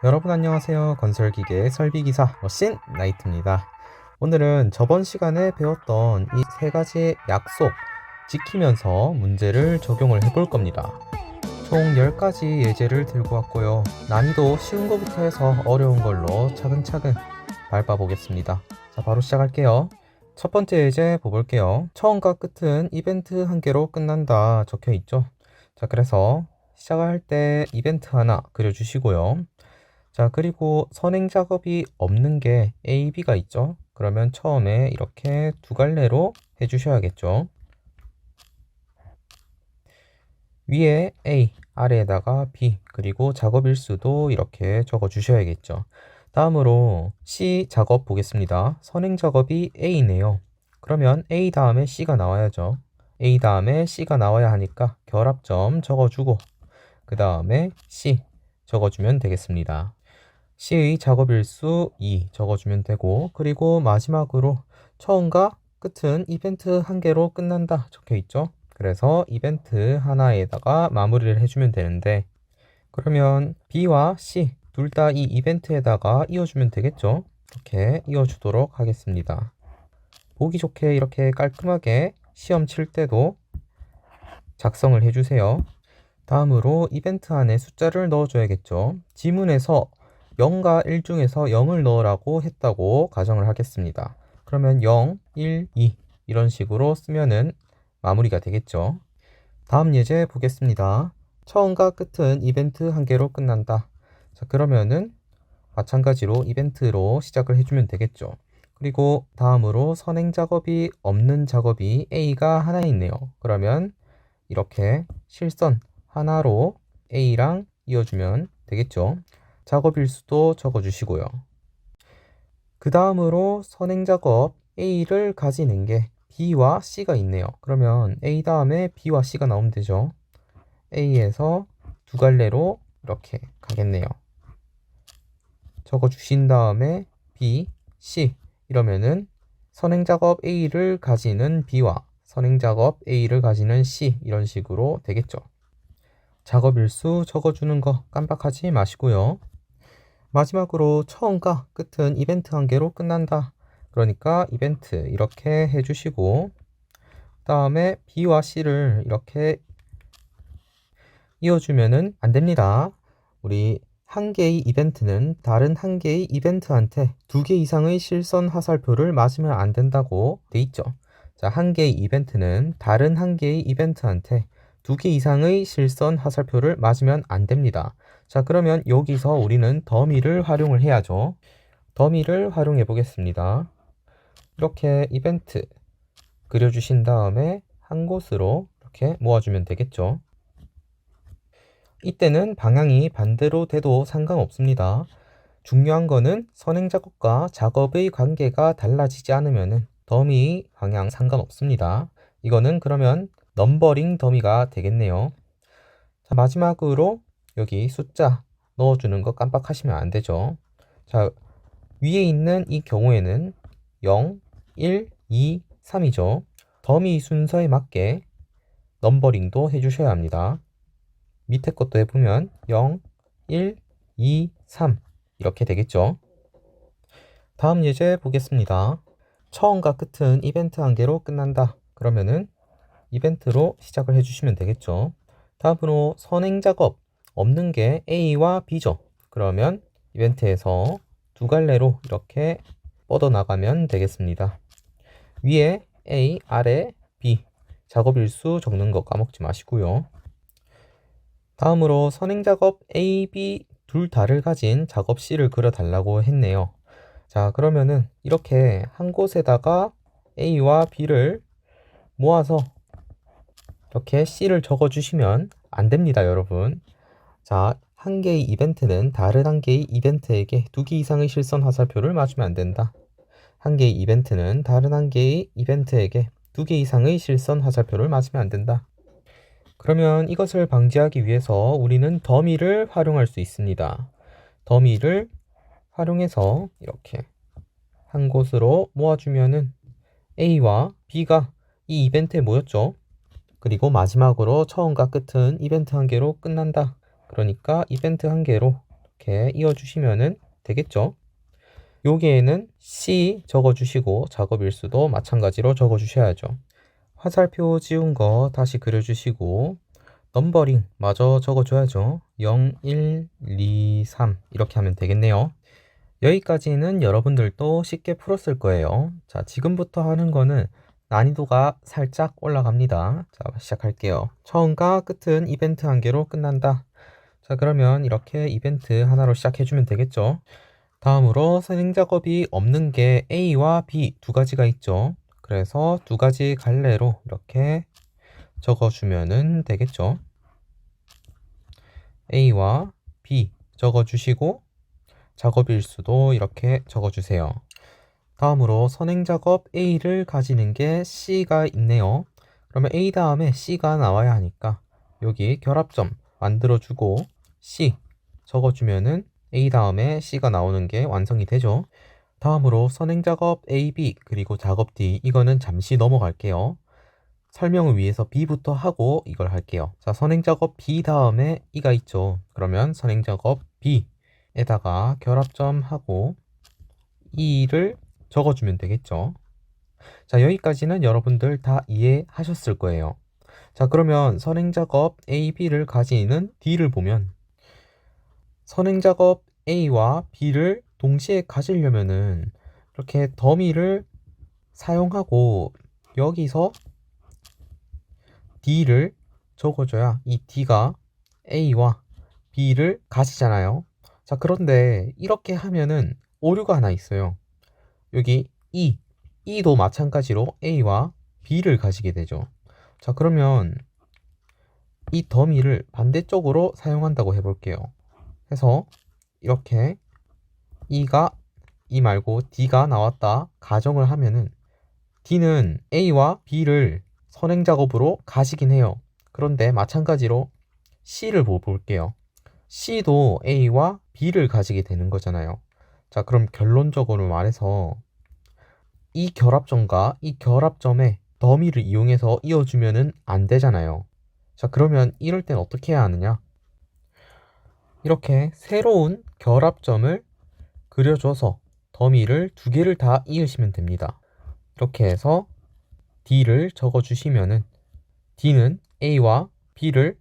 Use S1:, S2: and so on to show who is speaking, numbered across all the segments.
S1: 여러분 안녕하세요. 건설기계 설비기사 머신 나이트입니다. 오늘은 저번 시간에 배웠던 이 세 가지의 약속 지키면서 문제를 적용을 해볼 겁니다. 총 10가지 예제를 들고 왔고요. 난이도 쉬운 것부터 해서 어려운 걸로 차근차근 밟아 보겠습니다. 자, 바로 시작할게요. 첫 번째 예제 보볼게요. 처음과 끝은 이벤트 한 개로 끝난다 적혀 있죠. 자, 그래서 시작할 때 이벤트 하나 그려주시고요. 자, 그리고 선행 작업이 없는 게 A, B가 있죠. 그러면 처음에 이렇게 두 갈래로 해주셔야겠죠. 위에 A, 아래에다가 B, 그리고 작업 일수도 이렇게 적어 주셔야겠죠. 다음으로 C 작업 보겠습니다. 선행 작업이 A네요. 그러면 A 다음에 C가 나와야죠. A 다음에 C가 나와야 하니까 결합점 적어주고 그 다음에 C 적어주면 되겠습니다. C의 작업일수 2 적어주면 되고, 그리고 마지막으로 처음과 끝은 이벤트 한 개로 끝난다 적혀 있죠. 그래서 이벤트 하나에다가 마무리를 해주면 되는데, 그러면 B와 C 둘 다 이 이벤트에다가 이어주면 되겠죠. 이렇게 이어주도록 하겠습니다. 보기 좋게 이렇게 깔끔하게 시험 칠 때도 작성을 해주세요. 다음으로 이벤트 안에 숫자를 넣어줘야겠죠. 지문에서 0과 1 중에서 0을 넣으라고 했다고 가정을 하겠습니다. 그러면 0, 1, 2 이런 식으로 쓰면은 마무리가 되겠죠. 다음 예제 보겠습니다. 처음과 끝은 이벤트 한 개로 끝난다. 자, 그러면은 마찬가지로 이벤트로 시작을 해주면 되겠죠. 그리고 다음으로 선행 작업이 없는 작업이 A가 하나 있네요. 그러면 이렇게 실선 하나로 A랑 이어주면 되겠죠. 작업 일수도 적어주시고요. 그 다음으로 선행 작업 A를 가지는 게 B와 C가 있네요. 그러면 A 다음에 B와 C가 나오면 되죠. A에서 두 갈래로 이렇게 가겠네요. 적어주신 다음에 B, C 이러면은 선행 작업 A를 가지는 B와 선행 작업 A를 가지는 C 이런 식으로 되겠죠. 작업 일수 적어주는 거 깜빡하지 마시고요. 마지막으로 처음과 끝은 이벤트 한 개로 끝난다. 그러니까 이벤트 이렇게 해주시고, 다음에 B와 C를 이렇게 이어주면은 안 됩니다. 우리 한 개의 이벤트는 다른 한 개의 이벤트한테 두 개 이상의 실선 화살표를 맞으면 안 된다고 돼 있죠. 자, 한 개의 이벤트는 다른 한 개의 이벤트한테 두 개 이상의 실선 화살표를 맞으면 안 됩니다. 자, 그러면 여기서 우리는 더미를 활용을 해야죠. 더미를 활용해 보겠습니다. 이렇게 이벤트 그려주신 다음에 한 곳으로 이렇게 모아주면 되겠죠. 이때는 방향이 반대로 돼도 상관없습니다. 중요한 거는 선행 작업과 작업의 관계가 달라지지 않으면 더미 방향 상관없습니다. 이거는 그러면 넘버링 더미가 되겠네요. 자, 마지막으로 여기 숫자 넣어주는 거 깜빡하시면 안 되죠. 자, 위에 있는 이 경우에는 0, 1, 2, 3이죠. 더미 순서에 맞게 넘버링도 해주셔야 합니다. 밑에 것도 해보면 0, 1, 2, 3 이렇게 되겠죠. 다음 예제 보겠습니다. 처음과 끝은 이벤트 한 개로 끝난다. 그러면은 이벤트로 시작을 해주시면 되겠죠. 다음으로 선행 작업 없는 게 A와 B죠. 그러면 이벤트에서 두 갈래로 이렇게 뻗어나가면 되겠습니다. 위에 A, 아래 B 작업 일수 적는 거 까먹지 마시고요. 다음으로 선행 작업 A, B 둘 다를 가진 작업 C를 그려달라고 했네요. 자, 그러면은 이렇게 한 곳에다가 A와 B를 모아서 이렇게 C를 적어주시면 안 됩니다, 여러분. 자, 한 개의 이벤트는 다른 한 개의 이벤트에게 두 개 이상의 실선 화살표를 맞으면 안 된다. 한 개의 이벤트는 다른 한 개의 이벤트에게 두 개 이상의 실선 화살표를 맞으면 안 된다. 그러면 이것을 방지하기 위해서 우리는 더미를 활용할 수 있습니다. 더미를 활용해서 이렇게 한 곳으로 모아주면은 A와 B가 이 이벤트에 모였죠. 그리고 마지막으로 처음과 끝은 이벤트 한 개로 끝난다. 그러니까 이벤트 한 개로 이렇게 이어주시면 되겠죠. 여기에는 C 적어주시고 작업 일수도 마찬가지로 적어주셔야죠. 화살표 지운 거 다시 그려주시고 넘버링 마저 적어줘야죠. 0, 1, 2, 3 이렇게 하면 되겠네요. 여기까지는 여러분들도 쉽게 풀었을 거예요. 자, 지금부터 하는 거는 난이도가 살짝 올라갑니다. 자, 시작할게요. 처음과 끝은 이벤트 한 개로 끝난다. 자, 그러면 이렇게 이벤트 하나로 시작해주면 되겠죠. 다음으로 선행 작업이 없는 게 A와 B 두 가지가 있죠. 그래서 두 가지 갈래로 이렇게 적어주면 되겠죠. A와 B 적어주시고 작업 일수도 이렇게 적어주세요. 다음으로 선행 작업 A를 가지는 게 C가 있네요. 그러면 A 다음에 C가 나와야 하니까 여기 결합점 만들어주고 C 적어주면은 A 다음에 C가 나오는 게 완성이 되죠. 다음으로 선행 작업 A, B 그리고 작업 D 이거는 잠시 넘어갈게요. 설명을 위해서 B부터 하고 이걸 할게요. 자, 선행 작업 B 다음에 E가 있죠. 그러면 선행 작업 B에다가 결합점 하고 E를 적어주면 되겠죠. 자, 여기까지는 여러분들 다 이해하셨을 거예요. 자, 그러면 선행 작업 A, B를 가지는 D를 보면 선행 작업 A와 B를 동시에 가지려면은 이렇게 더미를 사용하고 여기서 D를 적어줘야 이 D가 A와 B를 가지잖아요. 자, 그런데 이렇게 하면은 오류가 하나 있어요. 여기 E도 마찬가지로 A와 B를 가지게 되죠. 자, 그러면 이 더미를 반대쪽으로 사용한다고 해볼게요. 해서 이렇게 E 말고 D가 나왔다 가정을 하면은 D는 A와 B를 선행 작업으로 가지긴 해요. 그런데 마찬가지로 C를 볼게요. C도 A와 B를 가지게 되는 거잖아요. 자, 그럼 결론적으로 말해서 이 결합점과 이 결합점에 더미를 이용해서 이어주면은 안 되잖아요. 자, 그러면 이럴 땐 어떻게 해야 하느냐? 이렇게 새로운 결합점을 그려줘서 더미를 두 개를 다 이으시면 됩니다. 이렇게 해서 D를 적어주시면은 D는 A와 B를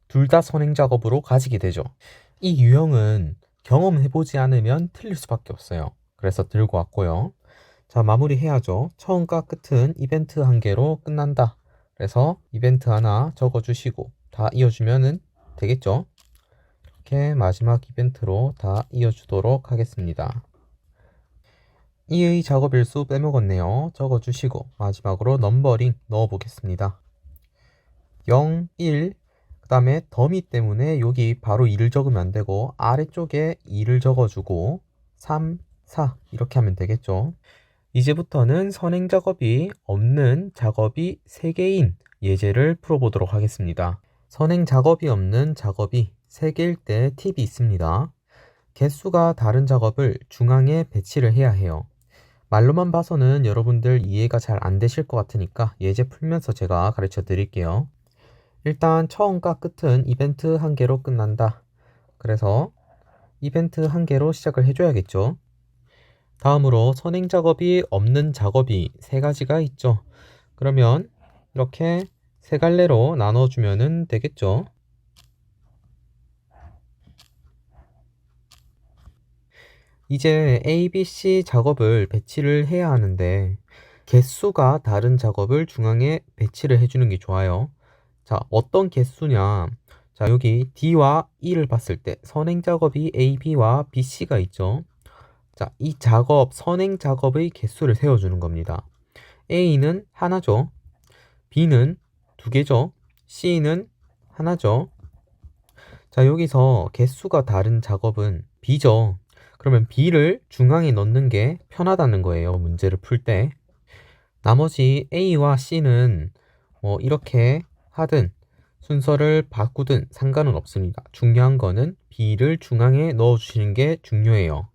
S1: 둘 다 선행 작업으로 가지게 되죠. 이 유형은 경험해보지 않으면 틀릴 수밖에 없어요. 그래서 들고 왔고요. 자, 마무리해야죠. 처음과 끝은 이벤트 한 개로 끝난다. 그래서 이벤트 하나 적어주시고 다 이어주면 되겠죠. 이렇게 마지막 이벤트로 다 이어주도록 하겠습니다. E의 작업 일수 빼먹었네요. 적어주시고 마지막으로 넘버링 넣어보겠습니다. 0, 1, 그 다음에 더미 때문에 여기 바로 2를 적으면 안 되고 아래쪽에 2를 적어주고 3, 4 이렇게 하면 되겠죠. 이제부터는 선행 작업이 없는 작업이 3개인 예제를 풀어보도록 하겠습니다. 선행 작업이 없는 작업이 3개일 때 팁이 있습니다. 개수가 다른 작업을 중앙에 배치를 해야 해요. 말로만 봐서는 여러분들 이해가 잘 안 되실 것 같으니까 예제 풀면서 제가 가르쳐 드릴게요. 일단 처음과 끝은 이벤트 한 개로 끝난다. 그래서 이벤트 한 개로 시작을 해줘야겠죠. 다음으로 선행 작업이 없는 작업이 3가지가 있죠. 그러면 이렇게 3갈래로 나눠주면 되겠죠. 이제 A, B, C 작업을 배치를 해야 하는데 개수가 다른 작업을 중앙에 배치를 해주는 게 좋아요. 자, 어떤 개수냐? 자, 여기 D와 E를 봤을 때 선행 작업이 A, B와 B, C가 있죠. 자, 이 작업, 선행 작업의 개수를 세워주는 겁니다. A는 하나죠. B는 2개죠. C는 하나죠. 자, 여기서 개수가 다른 작업은 B죠. 그러면 B를 중앙에 넣는 게 편하다는 거예요. 문제를 풀 때. 나머지 A와 C는 이렇게 하든 순서를 바꾸든 상관은 없습니다. 중요한 거는 B를 중앙에 넣어주시는 게 중요해요.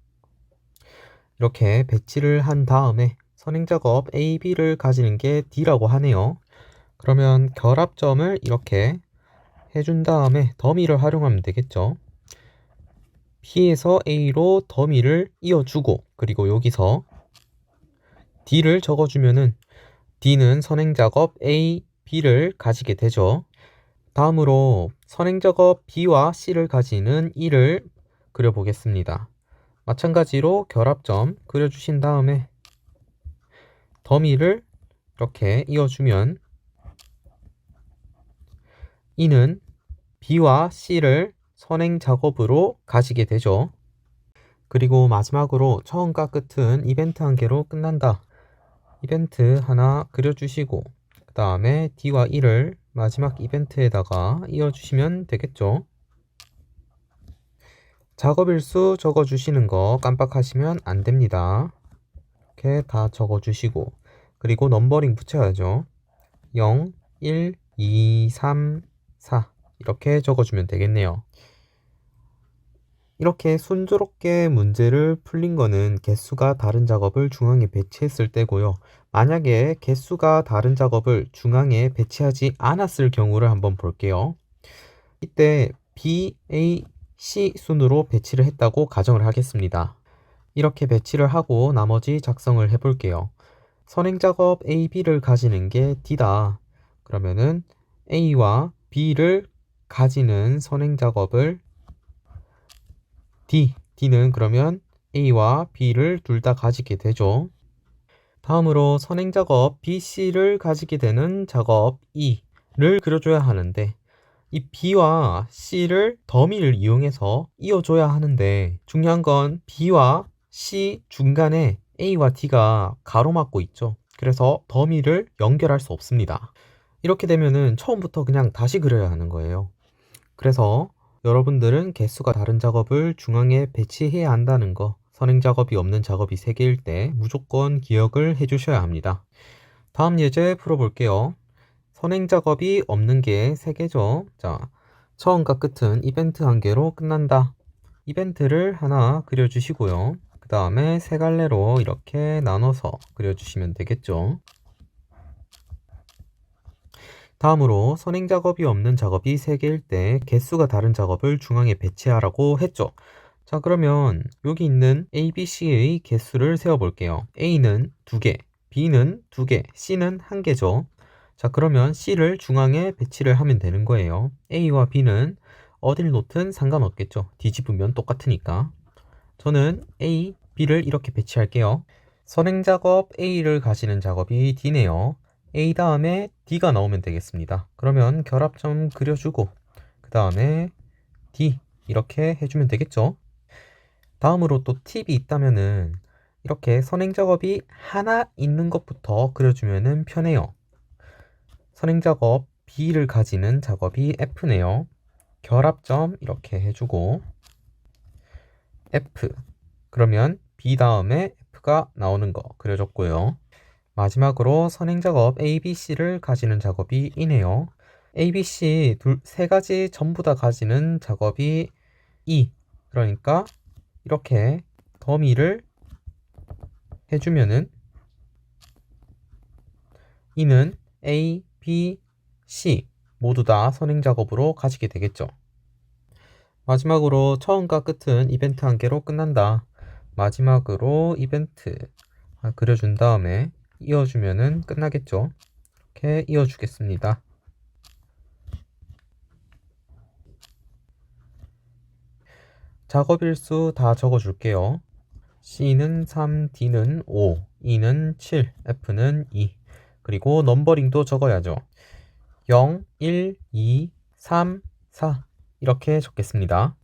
S1: 이렇게 배치를 한 다음에 선행 작업 A, B를 가지는 게 D라고 하네요. 그러면 결합점을 이렇게 해준 다음에 더미를 활용하면 되겠죠. B에서 A로 더미를 이어주고, 그리고 여기서 D를 적어주면은 D는 선행작업 A, B를 가지게 되죠. 다음으로 선행작업 B와 C를 가지는 E를 그려보겠습니다. 마찬가지로 결합점 그려주신 다음에 더미를 이렇게 이어주면 E는 B와 C를 선행작업으로 가지게 되죠. 그리고 마지막으로 처음과 끝은 이벤트 한 개로 끝난다. 이벤트 하나 그려주시고 그 다음에 D와 E를 마지막 이벤트에다가 이어주시면 되겠죠. 작업일수 적어주시는 거 깜빡하시면 안 됩니다. 이렇게 다 적어주시고 그리고 넘버링 붙여야죠. 0, 1, 2, 3, 4 이렇게 적어주면 되겠네요. 이렇게 순조롭게 문제를 풀린 거는 개수가 다른 작업을 중앙에 배치했을 때고요. 만약에 개수가 다른 작업을 중앙에 배치하지 않았을 경우를 한번 볼게요. 이때 B, A, C 순으로 배치를 했다고 가정을 하겠습니다. 이렇게 배치를 하고 나머지 작성을 해볼게요. 선행작업 A, B를 가지는 게 D다. 그러면은 A와 B를 가지는 선행작업을 D는 그러면 A와 B를 둘 다 가지게 되죠. 다음으로 선행작업 BC를 가지게 되는 작업 E를 그려줘야 하는데 이 B와 C를 더미를 이용해서 이어줘야 하는데 중요한 건 B와 C 중간에 A와 D가 가로막고 있죠. 그래서 더미를 연결할 수 없습니다. 이렇게 되면은 처음부터 그냥 다시 그려야 하는 거예요. 그래서 여러분들은 개수가 다른 작업을 중앙에 배치해야 한다는 거, 선행작업이 없는 작업이 3개일 때 무조건 기억을 해주셔야 합니다. 다음 예제 풀어볼게요. 선행작업이 없는 게 3개죠. 자, 처음과 끝은 이벤트 한 개로 끝난다. 이벤트를 하나 그려주시고요. 그 다음에 3갈래로 이렇게 나눠서 그려주시면 되겠죠. 다음으로 선행작업이 없는 작업이 3개일 때 개수가 다른 작업을 중앙에 배치하라고 했죠. 자, 그러면 여기 있는 A, B, C의 개수를 세어볼게요. A는 2개, B는 2개, C는 1개죠. 자, 그러면 C를 중앙에 배치를 하면 되는 거예요. A와 B는 어딜 놓든 상관없겠죠. 뒤집으면 똑같으니까. 저는 A, B를 이렇게 배치할게요. 선행작업 A를 가지는 작업이 D네요. A 다음에 D가 나오면 되겠습니다. 그러면 결합점 그려주고 그 다음에 D 이렇게 해주면 되겠죠. 다음으로 또 팁이 있다면은 이렇게 선행작업이 하나 있는 것부터 그려주면 편해요. 선행작업 B를 가지는 작업이 F네요. 결합점 이렇게 해주고 F 그러면 B 다음에 F가 나오는 거 그려줬고요. 마지막으로 선행작업 ABC를 가지는 작업이 E네요. ABC 세 가지 전부 다 가지는 작업이 E. 그러니까 이렇게 더미를 해주면은 E는 A, B, C 모두 다 선행작업으로 가지게 되겠죠. 마지막으로 처음과 끝은 이벤트 한 개로 끝난다. 마지막으로 이벤트 그려준 다음에 이어주면은 끝나겠죠. 이렇게 이어주겠습니다. 작업일수 다 적어줄게요. C는 3, D는 5, E는 7, F는 2. 그리고 넘버링도 적어야죠. 0, 1, 2, 3, 4 이렇게 적겠습니다.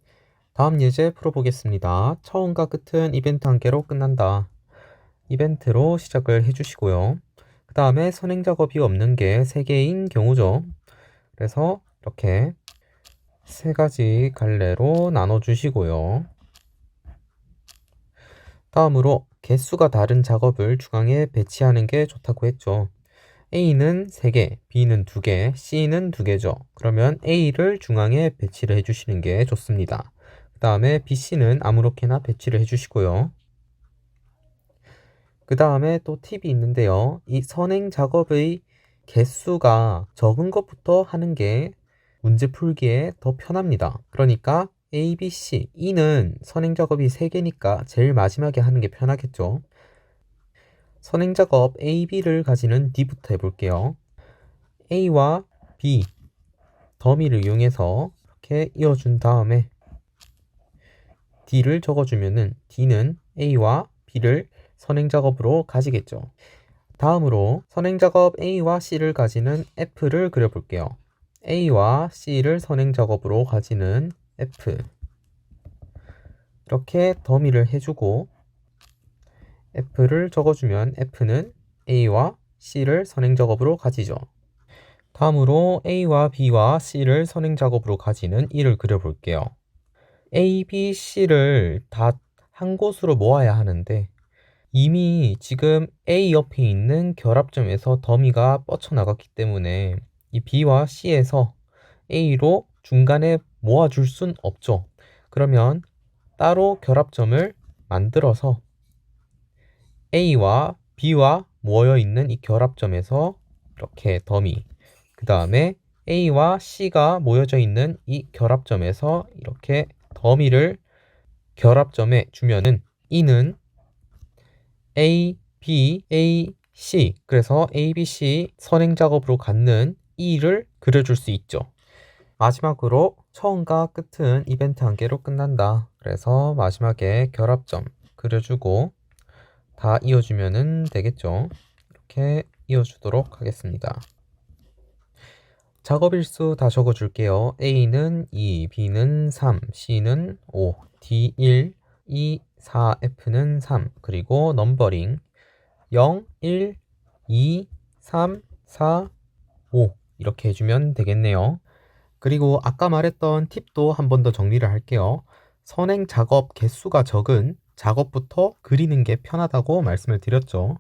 S1: 다음 예제 풀어보겠습니다. 처음과 끝은 이벤트 한 개로 끝난다. 이벤트로 시작을 해주시고요. 그 다음에 선행작업이 없는 게 3개인 경우죠. 그래서 이렇게 3가지 갈래로 나눠주시고요. 다음으로 개수가 다른 작업을 중앙에 배치하는 게 좋다고 했죠. A는 3개, B는 2개, C는 2개죠. 그러면 A를 중앙에 배치를 해주시는 게 좋습니다. 그 다음에 B, C는 아무렇게나 배치를 해주시고요. 그 다음에 또 팁이 있는데요. 이 선행 작업의 개수가 적은 것부터 하는 게 문제 풀기에 더 편합니다. 그러니까 A, B, C, E는 선행 작업이 3개니까 제일 마지막에 하는 게 편하겠죠. 선행 작업 A, B를 가지는 D부터 해볼게요. A와 B 더미를 이용해서 이렇게 이어준 다음에 D를 적어주면은 D는 A와 B를 선행 작업으로 가지겠죠. 다음으로 선행 작업 A와 C를 가지는 F를 그려볼게요. A와 C를 선행 작업으로 가지는 F. 이렇게 더미를 해주고 F를 적어주면 F는 A와 C를 선행 작업으로 가지죠. 다음으로 A와 B와 C를 선행 작업으로 가지는 E를 그려볼게요. A, B, C를 다 한 곳으로 모아야 하는데 이미 지금 A 옆에 있는 결합점에서 더미가 뻗쳐나갔기 때문에 이 B와 C에서 A로 중간에 모아줄 순 없죠. 그러면 따로 결합점을 만들어서 A와 B와 모여있는 이 결합점에서 이렇게 더미, 그 다음에 A와 C가 모여져 있는 이 결합점에서 이렇게 더미를 결합점에 주면은 E는 A, B, A, C, 그래서 A, B, C 선행 작업으로 갖는 E를 그려줄 수 있죠. 마지막으로 처음과 끝은 이벤트 한 개로 끝난다. 그래서 마지막에 결합점 그려주고 다 이어주면 되겠죠. 이렇게 이어주도록 하겠습니다. 작업 일수 다 적어줄게요. A는 2, B는 3, C는 5, D 1, E 4, F는 3, 그리고 넘버링 0, 1, 2, 3, 4, 5 이렇게 해주면 되겠네요. 그리고 아까 말했던 팁도 한 번 더 정리를 할게요. 선행 작업 개수가 적은 작업부터 그리는 게 편하다고 말씀을 드렸죠.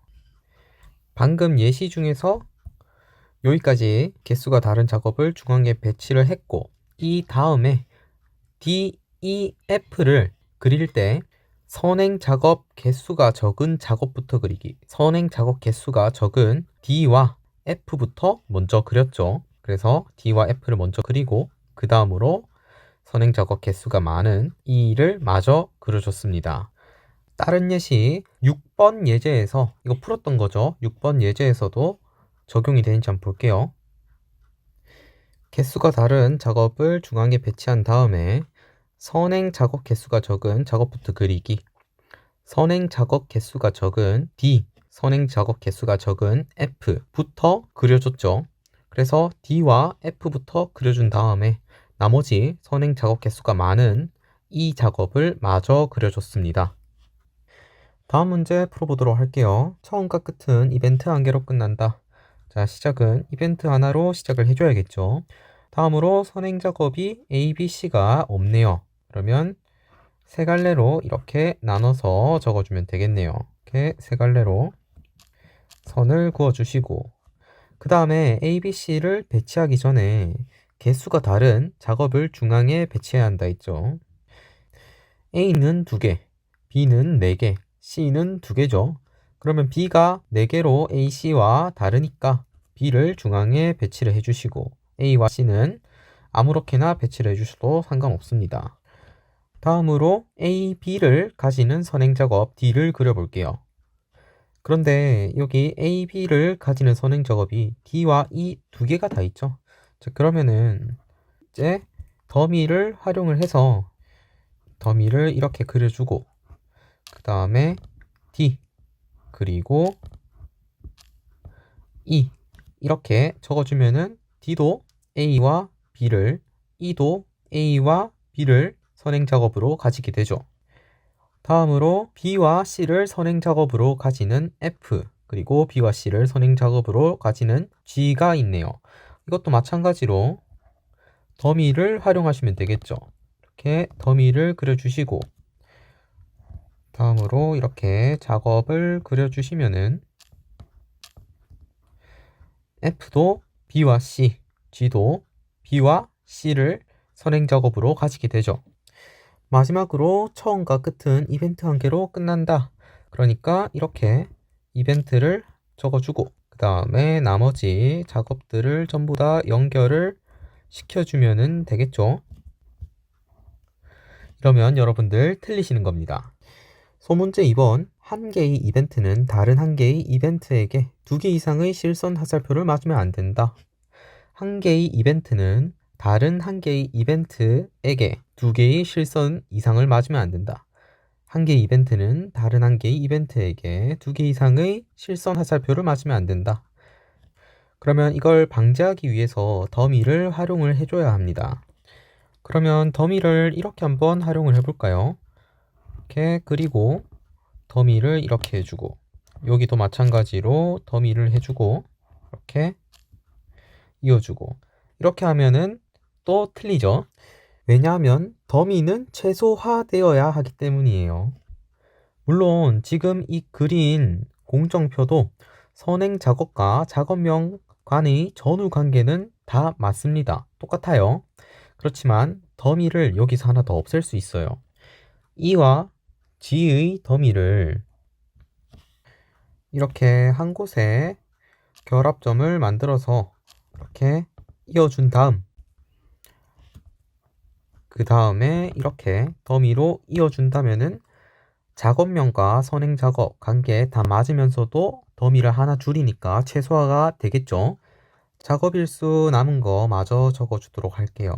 S1: 방금 예시 중에서 여기까지 개수가 다른 작업을 중앙에 배치를 했고 이 다음에 D, E, F를 그릴 때 선행 작업 개수가 적은 작업부터 그리기, 선행 작업 개수가 적은 D와 F부터 먼저 그렸죠. 그래서 D와 F를 먼저 그리고 그 다음으로 선행 작업 개수가 많은 E를 마저 그려줬습니다. 다른 예시 6번 예제에서 이거 풀었던 거죠. 6번 예제에서도 적용이 되는지 한번 볼게요. 개수가 다른 작업을 중앙에 배치한 다음에 선행 작업 개수가 적은 작업부터 그리기, 선행 작업 개수가 적은 D, 선행 작업 개수가 적은 F부터 그려줬죠. 그래서 D와 F부터 그려준 다음에 나머지 선행 작업 개수가 많은 E 작업을 마저 그려줬습니다. 다음 문제 풀어보도록 할게요. 처음과 끝은 이벤트 한 개로 끝난다. 자, 시작은 이벤트 하나로 시작을 해줘야겠죠. 다음으로 선행 작업이 A, B, C가 없네요. 그러면 세 갈래로 이렇게 나눠서 적어주면 되겠네요. 이렇게 세 갈래로 선을 그어주시고 그 다음에 A, B, C를 배치하기 전에 개수가 다른 작업을 중앙에 배치해야 한다 했죠. A는 2개, B는 4개, C는 2개죠. 그러면 B가 4개로 A, C와 다르니까 B를 중앙에 배치를 해주시고 A와 C는 아무렇게나 배치를 해주셔도 상관없습니다. 다음으로 A, B를 가지는 선행작업 D를 그려볼게요. 그런데 여기 A, B를 가지는 선행작업이 D와 E 2개가 다 있죠. 자, 그러면은 이제 더미를 활용을 해서 더미를 이렇게 그려주고 그 다음에 D 그리고 E 이렇게 적어주면은 D도 A와 B를, E도 A와 B를 선행작업으로 가지게 되죠. 다음으로 B와 C를 선행작업으로 가지는 F, 그리고 B와 C를 선행작업으로 가지는 G가 있네요. 이것도 마찬가지로 더미를 활용하시면 되겠죠. 이렇게 더미를 그려주시고 다음으로 이렇게 작업을 그려주시면은 F도 B와 C, G도 B와 C를 선행작업으로 가지게 되죠. 마지막으로 처음과 끝은 이벤트 한 개로 끝난다. 그러니까 이렇게 이벤트를 적어주고 그 다음에 나머지 작업들을 전부 다 연결을 시켜주면 되겠죠. 이러면 여러분들 틀리시는 겁니다. 소문제 2번. 한 개의 이벤트는 다른 한 개의 이벤트에게 2개 이상의 실선 화살표를 맞으면 안 된다. 한 개의 이벤트는 다른 한 개의 이벤트에게 2개의 실선 이상을 맞으면 안 된다. 한 개의 이벤트는 다른 한 개의 이벤트에게 2개 이상의 실선 화살표를 맞으면 안 된다. 그러면 이걸 방지하기 위해서 더미를 활용을 해줘야 합니다. 그러면 더미를 이렇게 한번 활용을 해볼까요? 이렇게 그리고 더미를 이렇게 해주고, 여기도 마찬가지로 더미를 해주고, 이렇게 이어주고, 이렇게 하면은 또 틀리죠. 왜냐하면 더미는 최소화되어야 하기 때문이에요. 물론 지금 이 그린 공정표도 선행 작업과 작업명 간의 전후 관계는 다 맞습니다. 똑같아요. 그렇지만 더미를 여기서 하나 더 없앨 수 있어요. E와 G의 더미를 이렇게 한 곳에 결합점을 만들어서 이렇게 이어준 다음, 그 다음에 이렇게 더미로 이어준다면은 작업명과 선행작업 관계 다 맞으면서도 더미를 하나 줄이니까 최소화가 되겠죠. 작업일수 남은 거 마저 적어주도록 할게요.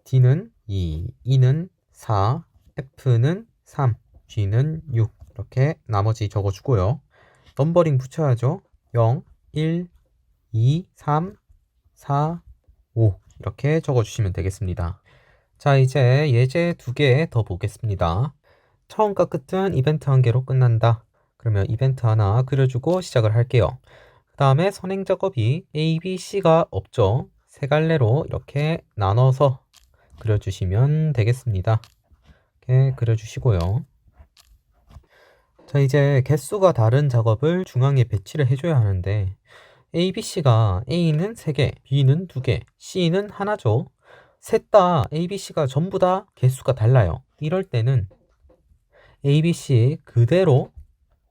S1: D는 2, E는 4, F는 3, G는 6. 이렇게 나머지 적어주고요. 넘버링 붙여야죠. 0, 1, 2, 3, 4, 5 이렇게 적어주시면 되겠습니다. 자, 이제 예제 2개 더 보겠습니다. 처음과 끝은 이벤트 한 개로 끝난다. 그러면 이벤트 하나 그려주고 시작을 할게요. 그 다음에 선행 작업이 A, B, C가 없죠. 세 갈래로 이렇게 나눠서 그려주시면 되겠습니다. 이렇게 그려주시고요. 자, 이제 개수가 다른 작업을 중앙에 배치를 해줘야 하는데 A, B, C가 A는 3개, B는 2개, C는 하나죠. 셋 다 A, B, C가 전부 다 개수가 달라요. 이럴 때는 A, B, C 그대로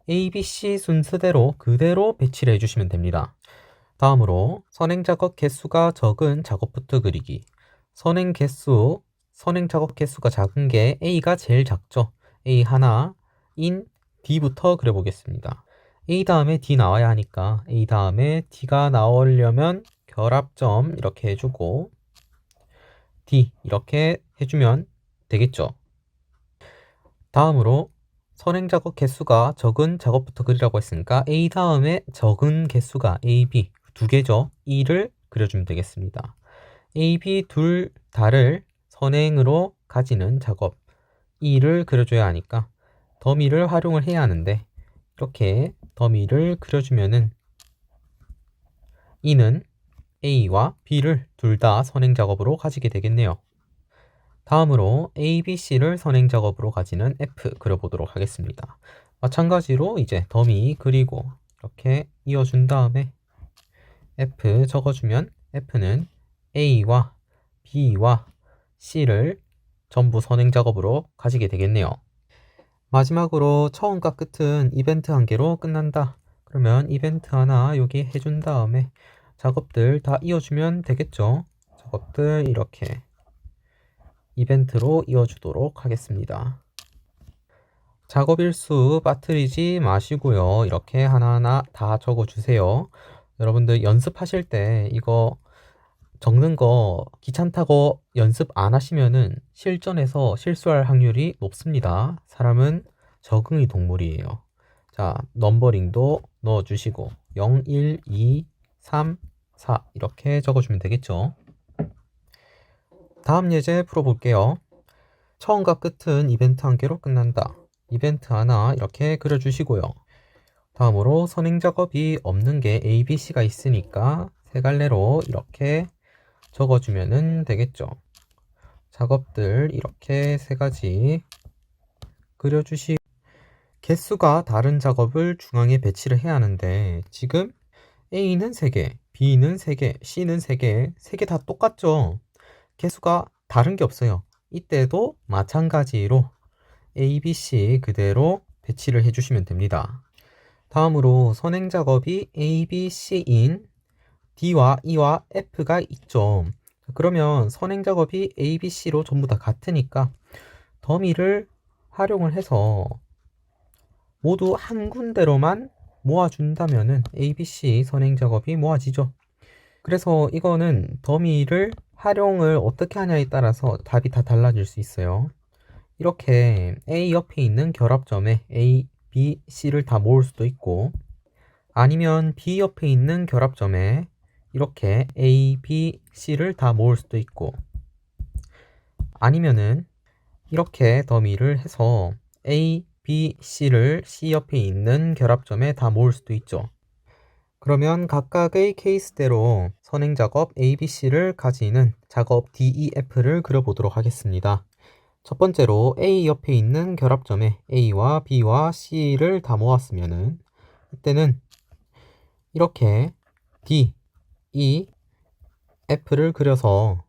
S1: A, B, C 순서대로 그대로 배치를 해주시면 됩니다. 다음으로 선행 작업 개수가 적은 작업부터 그리기. 선행 작업 개수가 작은 게 A가 제일 작죠. A 하나인 D부터 그려보겠습니다. A 다음에 D 나와야 하니까 A 다음에 D가 나오려면 결합점 이렇게 해주고 D 이렇게 해주면 되겠죠. 다음으로 선행 작업 개수가 적은 작업부터 그리라고 했으니까 A 다음에 적은 개수가 A, B 2개죠. E를 그려주면 되겠습니다. A, B 둘 다를 선행으로 가지는 작업 E를 그려줘야 하니까 더미를 활용을 해야 하는데 이렇게 더미를 그려주면은 E는 A와 B를 둘 다 선행 작업으로 가지게 되겠네요. 다음으로 A, B, C를 선행 작업으로 가지는 F 그려보도록 하겠습니다. 마찬가지로 이제 더미 그리고 이렇게 이어준 다음에 F 적어주면 F는 A와 B와 C를 전부 선행 작업으로 가지게 되겠네요. 마지막으로 처음과 끝은 이벤트 한 개로 끝난다. 그러면 이벤트 하나 여기 해준 다음에 작업들 다 이어주면 되겠죠. 작업들 이렇게 이벤트로 이어주도록 하겠습니다. 작업 일수 빠뜨리지 마시고요. 이렇게 하나하나 다 적어주세요. 여러분들 연습하실 때 이거 적는 거 귀찮다고 연습 안 하시면은 실전에서 실수할 확률이 높습니다. 사람은 적응의 동물이에요. 자, 넘버링도 넣어주시고 0, 1, 2, 3, 4 이렇게 적어주면 되겠죠. 다음 예제 풀어볼게요. 처음과 끝은 이벤트 한 개로 끝난다. 이벤트 하나 이렇게 그려주시고요. 다음으로 선행 작업이 없는 게 A, B, C가 있으니까 세 갈래로 이렇게 적어주면 되겠죠. 작업들 이렇게 세 가지 그려주시. 개수가 다른 작업을 중앙에 배치를 해야 하는데 지금 A는 3개, B는 3개, C는 3개, 3개 다 똑같죠. 개수가 다른 게 없어요. 이때도 마찬가지로 A, B, C 그대로 배치를 해주시면 됩니다. 다음으로 선행 작업이 A, B, C인 D와 E와 F가 있죠. 그러면 선행 작업이 A, B, C로 전부 다 같으니까 더미를 활용을 해서 모두 한 군데로만 모아준다면은 ABC 선행 작업이 모아지죠. 그래서 이거는 더미를 활용을 어떻게 하냐에 따라서 답이 다 달라질 수 있어요. 이렇게 A 옆에 있는 결합점에 A, B, C를 다 모을 수도 있고, 아니면 B 옆에 있는 결합점에 이렇게 A, B, C를 다 모을 수도 있고, 아니면은 이렇게 더미를 해서 A, B, C를 C 옆에 있는 결합점에 다 모을 수도 있죠. 그러면 각각의 케이스대로 선행 작업 A, B, C를 가지는 작업 D, E, F를 그려보도록 하겠습니다. 첫 번째로 A 옆에 있는 결합점에 A와 B와 C를 다 모았으면은 이때는 이렇게 D, E, F를 그려서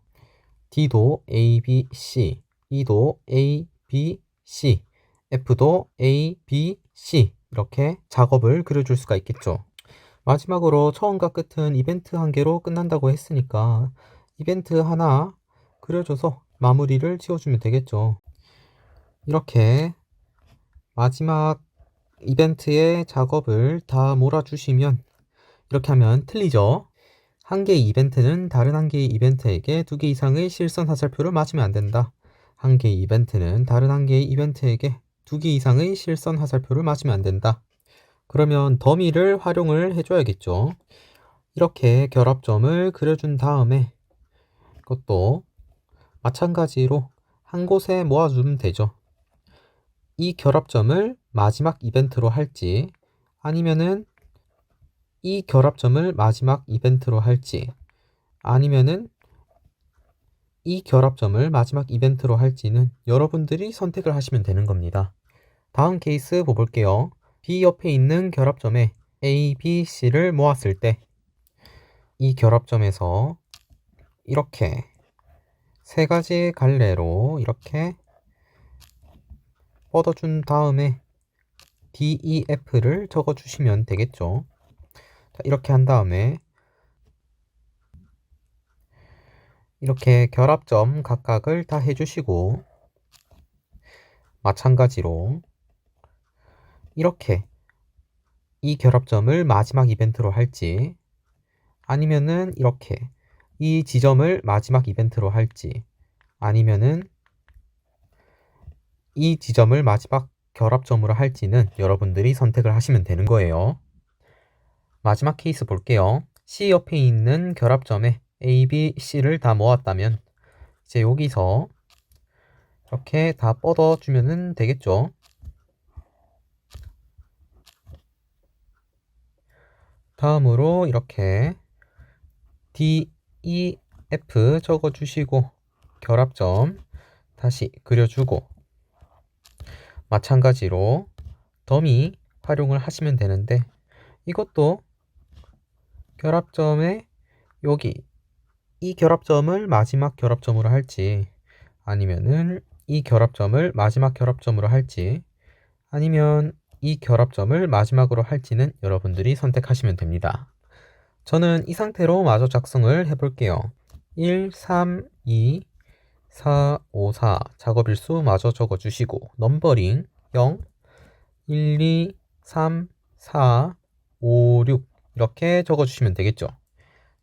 S1: D도 A, B, C, E도 A, B, C, F도 A, B, C 이렇게 작업을 그려줄 수가 있겠죠. 마지막으로 처음과 끝은 이벤트 한 개로 끝난다고 했으니까 이벤트 하나 그려줘서 마무리를 지어주면 되겠죠. 이렇게 마지막 이벤트의 작업을 다 몰아주시면 이렇게 하면 틀리죠. 한 개의 이벤트는 다른 한 개의 이벤트에게 2개 이상의 실선 화살표를 맞으면 안 된다. 한 개의 이벤트는 다른 한 개의 이벤트에게 2개 이상의 실선 화살표를 맞으면 안 된다. 그러면 더미를 활용을 해줘야겠죠. 이렇게 결합점을 그려준 다음에 이것도 마찬가지로 한 곳에 모아주면 되죠. 이 결합점을 마지막 이벤트로 할지, 아니면은 이 결합점을 마지막 이벤트로 할지, 아니면은 이 결합점을 마지막 이벤트로 할지는 여러분들이 선택을 하시면 되는 겁니다. 다음 케이스 볼게요. B 옆에 있는 결합점에 A, B, C를 모았을 때 이 결합점에서 이렇게 세 가지 갈래로 이렇게 뻗어준 다음에 D, E, F를 적어주시면 되겠죠. 자, 이렇게 한 다음에 이렇게 결합점 각각을 다 해주시고, 마찬가지로 이렇게 이 결합점을 마지막 이벤트로 할지, 아니면은 이렇게 이 지점을 마지막 이벤트로 할지, 아니면은 이 지점을 마지막 결합점으로 할지는 여러분들이 선택을 하시면 되는 거예요. 마지막 케이스 볼게요. C 옆에 있는 결합점에 A, B, C를 다 모았다면 이제 여기서 이렇게 다 뻗어주면 되겠죠. 다음으로 이렇게 D, E, F 적어주시고 결합점 다시 그려주고, 마찬가지로 더미 활용을 하시면 되는데, 이것도 결합점에 여기 이 결합점을 마지막 결합점으로 할지, 아니면은 이 결합점을 마지막 결합점으로 할지, 아니면 이 결합점을 마지막으로 할지는 여러분들이 선택하시면 됩니다. 저는 이 상태로 마저 작성을 해볼게요. 1, 3, 2, 4, 5, 4 작업일수 마저 적어주시고, 넘버링 0, 1, 2, 3, 4, 5, 6 이렇게 적어주시면 되겠죠.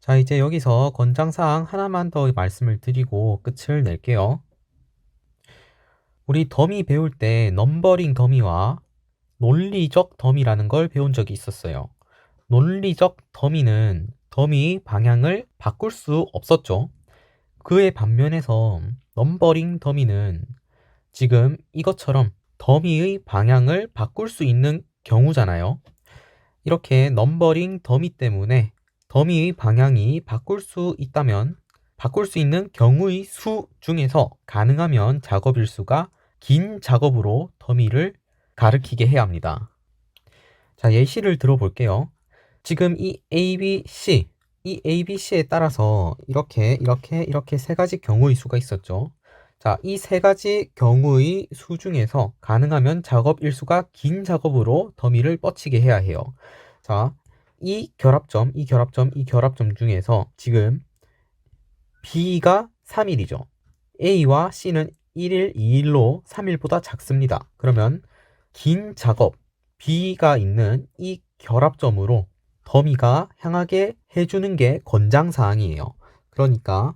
S1: 자, 이제 여기서 권장사항 하나만 더 말씀을 드리고 끝을 낼게요. 우리 더미 배울 때 넘버링 더미와 논리적 더미라는 걸 배운 적이 있었어요. 논리적 더미는 더미 방향을 바꿀 수 없었죠. 그의 반면에서 넘버링 더미는 지금 이것처럼 더미의 방향을 바꿀 수 있는 경우잖아요. 이렇게 넘버링 더미 때문에 더미의 방향이 바꿀 수 있다면 바꿀 수 있는 경우의 수 중에서 가능하면 작업일수가 긴 작업으로 더미를 가리키게 해야 합니다. 자, 예시를 들어볼게요. 지금 이 ABC, 이 ABC에 따라서 이렇게 세 가지 경우의 수가 있었죠. 자, 이 세 가지 경우의 수 중에서 가능하면 작업 일수가 긴 작업으로 더미를 뻗치게 해야 해요. 자, 이 결합점 중에서 지금 B가 3일이죠. A와 C는 1일, 2일로 3일보다 작습니다. 그러면 긴 작업 B가 있는 이 결합점으로 더미가 향하게 해주는 게 권장사항이에요. 그러니까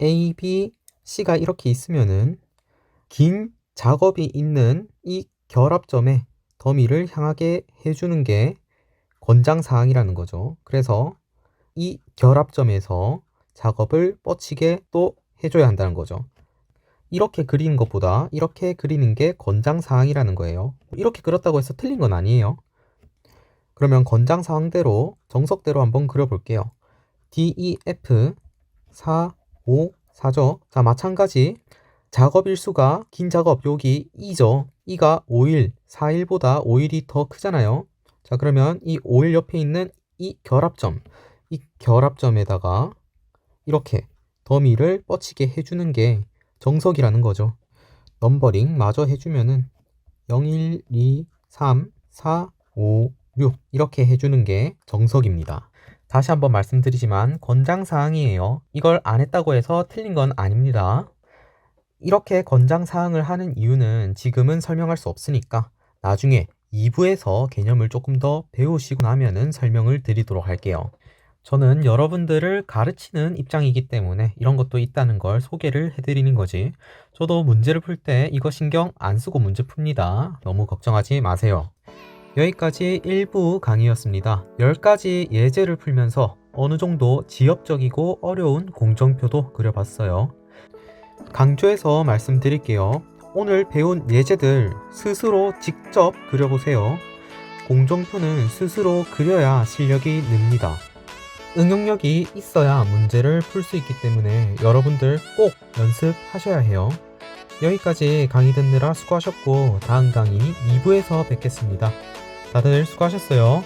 S1: A, B, C가 이렇게 있으면은 긴 작업이 있는 이 결합점에 더미를 향하게 해주는 게 권장사항이라는 거죠. 그래서 이 결합점에서 작업을 뻗치게 또 해줘야 한다는 거죠. 이렇게 그리는 것보다 이렇게 그리는 게 권장사항이라는 거예요. 이렇게 그렸다고 해서 틀린 건 아니에요. 그러면 권장사항대로 정석대로 한번 그려볼게요. DEF 4, 5, 4죠. 자, 마찬가지 작업 일수가 긴 작업 여기 2죠. 2가 5일, 4일보다 5일이 더 크잖아요. 자, 그러면 이 5일 옆에 있는 이 결합점에다가 이렇게 더미를 뻗치게 해주는 게 정석이라는 거죠. 넘버링 마저 해주면은 0, 1, 2, 3, 4, 5, 6 이렇게 해주는 게 정석입니다. 다시 한번 말씀드리지만 권장사항이에요. 이걸 안 했다고 해서 틀린 건 아닙니다. 이렇게 권장사항을 하는 이유는 지금은 설명할 수 없으니까 나중에 2부에서 개념을 조금 더 배우시고 나면은 설명을 드리도록 할게요. 저는 여러분들을 가르치는 입장이기 때문에 이런 것도 있다는 걸 소개를 해드리는 거지. 저도 문제를 풀 때 이거 신경 안 쓰고 문제 풉니다. 너무 걱정하지 마세요. 여기까지 1부 강의였습니다. 10가지 예제를 풀면서 어느 정도 지엽적이고 어려운 공정표도 그려봤어요. 강조해서 말씀드릴게요. 오늘 배운 예제들 스스로 직접 그려보세요. 공정표는 스스로 그려야 실력이 늡니다. 응용력이 있어야 문제를 풀 수 있기 때문에 여러분들 꼭 연습하셔야 해요. 여기까지 강의 듣느라 수고하셨고 다음 강의 2부에서 뵙겠습니다. 다들 수고하셨어요.